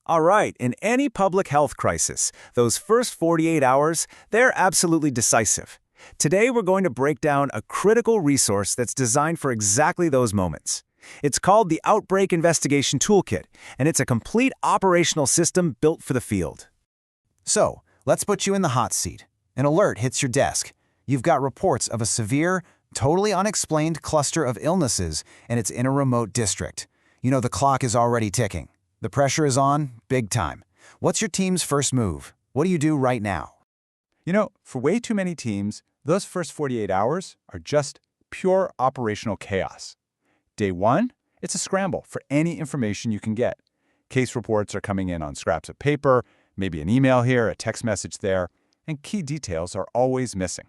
All right, in any public health crisis, those first 48 hours, they're absolutely decisive. Today, we're going to break down a critical resource that's designed for exactly those moments. It's called the Outbreak Investigation Toolkit, and it's a complete operational system built for the field. So, let's put you in the hot seat. An alert hits your desk. You've got reports of a severe, totally unexplained cluster of illnesses, and it's in a remote district. You know the clock is already ticking. The pressure is on, big time. What's your team's first move? What do you do right now? For way too many teams, those first 48 hours are just pure operational chaos. Day one, it's a scramble for any information you can get. Case reports are coming in on scraps of paper, maybe an email here, a text message there, and key details are always missing.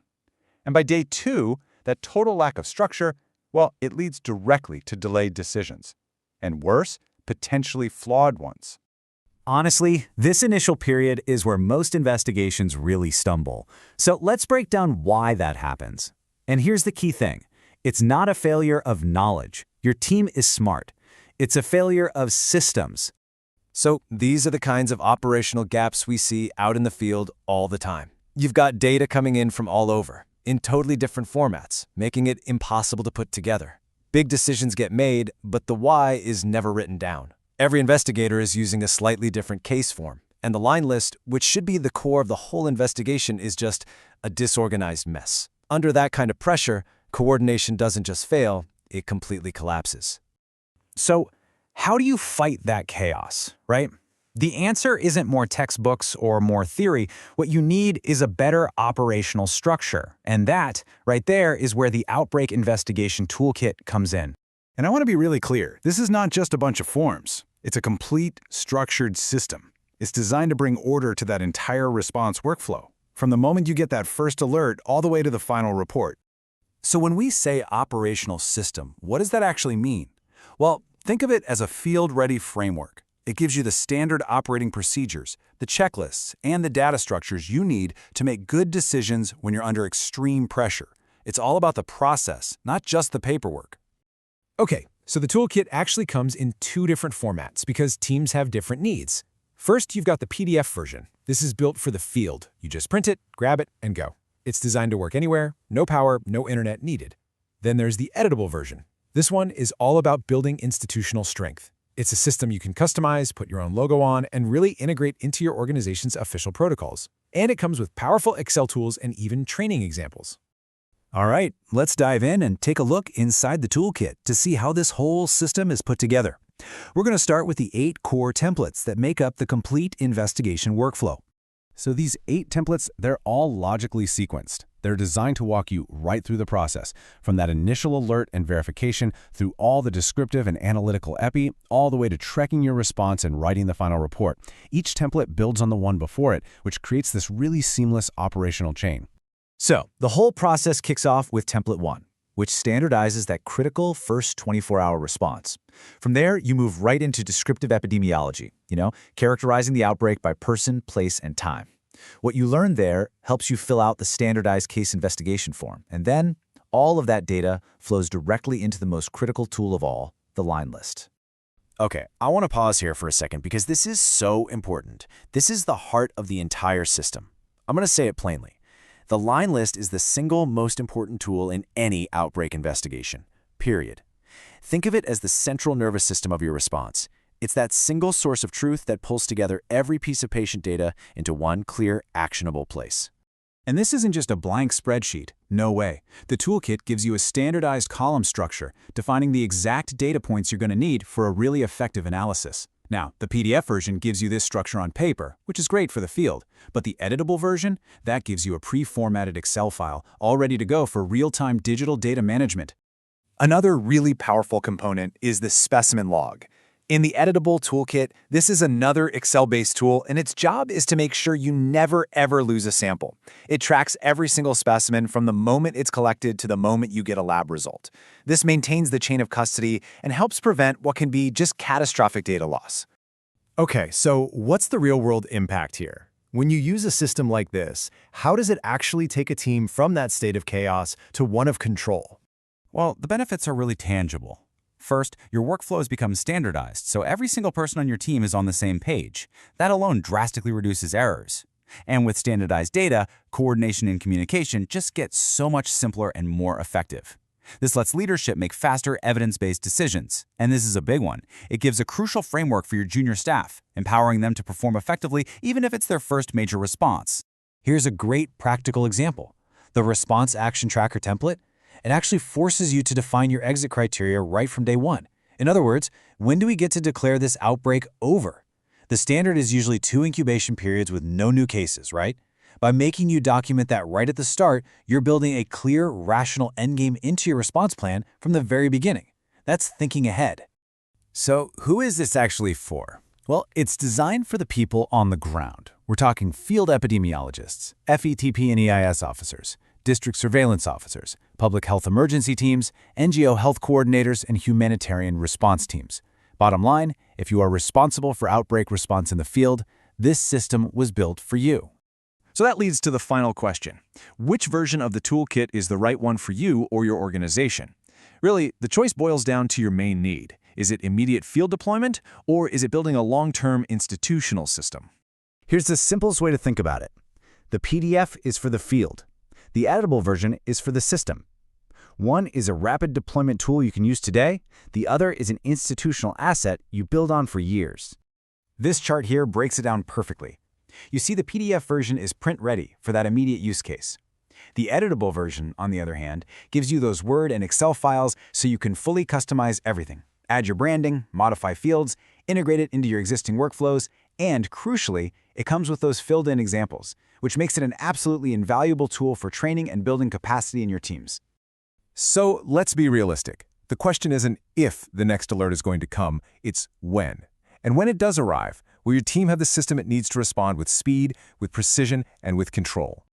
And by day two, that total lack of structure, well, it leads directly to delayed decisions. And worse, potentially flawed ones. Honestly, this initial period is where most investigations really stumble. So let's break down why that happens. And here's the key thing. It's not a failure of knowledge. Your team is smart. It's a failure of systems. So these are the kinds of operational gaps we see out in the field all the time. You've got data coming in from all over, in totally different formats, making it impossible to put together. Big decisions get made, but the why is never written down. Every investigator is using a slightly different case form, and the line list, which should be the core of the whole investigation, is just a disorganized mess. Under that kind of pressure, coordination doesn't just fail, it completely collapses. So, how do you fight that chaos, right? The answer isn't more textbooks or more theory. What you need is a better operational structure. And that, right there, is where the Outbreak Investigation Toolkit comes in. And I want to be really clear, this is not just a bunch of forms. It's a complete, structured system. It's designed to bring order to that entire response workflow, from the moment you get that first alert all the way to the final report. So when we say operational system, what does that actually mean? Well, think of it as a field-ready framework. It gives you the standard operating procedures, the checklists, and the data structures you need to make good decisions when you're under extreme pressure. It's all about the process, not just the paperwork. Okay, so the toolkit actually comes in two different formats because teams have different needs. First, you've got the PDF version. This is built for the field. You just print it, grab it, and go. It's designed to work anywhere, no power, no internet needed. Then there's the editable version. This one is all about building institutional strength. It's a system you can customize, put your own logo on, and really integrate into your organization's official protocols. And it comes with powerful Excel tools and even training examples. All right, let's dive in and take a look inside the toolkit to see how this whole system is put together. We're going to start with the 8 core templates that make up the complete investigation workflow. So these 8 templates, they're all logically sequenced. They're designed to walk you right through the process, from that initial alert and verification through all the descriptive and analytical epi, all the way to tracking your response and writing the final report. Each template builds on the one before it, which creates this really seamless operational chain. So, the whole process kicks off with Template 1, which standardizes that critical first 24-hour response. From there, you move right into descriptive epidemiology, characterizing the outbreak by person, place, and time. What you learn there helps you fill out the standardized case investigation form, and then all of that data flows directly into the most critical tool of all, the line list. Okay, I want to pause here for a second because this is so important. This is the heart of the entire system. I'm going to say it plainly. The line list is the single most important tool in any outbreak investigation, period. Think of it as the central nervous system of your response. It's that single source of truth that pulls together every piece of patient data into one clear, actionable place. And this isn't just a blank spreadsheet. No way. The toolkit gives you a standardized column structure, defining the exact data points you're going to need for a really effective analysis. Now, the PDF version gives you this structure on paper, which is great for the field. But the editable version, that gives you a pre-formatted Excel file, all ready to go for real-time digital data management. Another really powerful component is the specimen log. In the Editable toolkit, this is another Excel-based tool, and its job is to make sure you never, ever lose a sample. It tracks every single specimen from the moment it's collected to the moment you get a lab result. This maintains the chain of custody and helps prevent what can be just catastrophic data loss. Okay, so what's the real-world impact here? When you use a system like this, how does it actually take a team from that state of chaos to one of control? Well, the benefits are really tangible. First, your workflows become standardized, so every single person on your team is on the same page. That alone drastically reduces errors. And with standardized data, coordination and communication just get so much simpler and more effective. This lets leadership make faster, evidence-based decisions. And this is a big one. It gives a crucial framework for your junior staff, empowering them to perform effectively even if it's their first major response. Here's a great practical example. The Response Action Tracker template. It actually forces you to define your exit criteria right from day one. In other words, when do we get to declare this outbreak over? The standard is usually 2 incubation periods with no new cases, right? By making you document that right at the start, you're building a clear, rational endgame into your response plan from the very beginning. That's thinking ahead. So who is this actually for? Well, it's designed for the people on the ground. We're talking field epidemiologists, FETP and EIS officers, district surveillance officers, public health emergency teams, NGO health coordinators, and humanitarian response teams. Bottom line, if you are responsible for outbreak response in the field, this system was built for you. So that leads to the final question. Which version of the toolkit is the right one for you or your organization? Really, the choice boils down to your main need. Is it immediate field deployment, or is it building a long-term institutional system? Here's the simplest way to think about it. The PDF is for the field. The editable version is for the system. One is a rapid deployment tool you can use today. The other is an institutional asset you build on for years. This chart here breaks it down perfectly. You see the PDF version is print-ready for that immediate use case. The editable version, on the other hand, gives you those Word and Excel files so you can fully customize everything. Add your branding, modify fields, integrate it into your existing workflows, and, crucially, it comes with those filled-in examples, which makes it an absolutely invaluable tool for training and building capacity in your teams. So let's be realistic. The question isn't if the next alert is going to come, it's when. And when it does arrive, will your team have the system it needs to respond with speed, with precision, and with control?